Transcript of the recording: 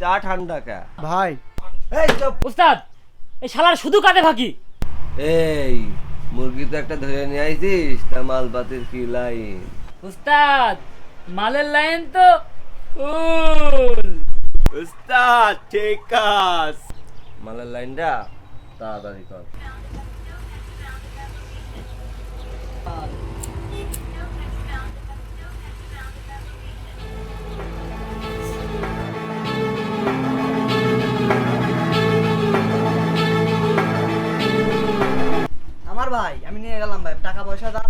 চা ঠান্ডা কা ভাই এই চুপ। উস্তাদ এই শালার শুধু কাঁধে ফাঁকি। এই মুরগি তো একটা ধরে নিয়ে আইছিস, তা মালপাতির কি লাইন? উস্তাদ মালের লাইন তো ফুল। উস্তাদ ঠিক কাজ, মালের লাইনটা তাড়াতাড়ি কর। আমার ভাই আমি নিয়ে গেলাম ভাই, টাকা পয়সা যা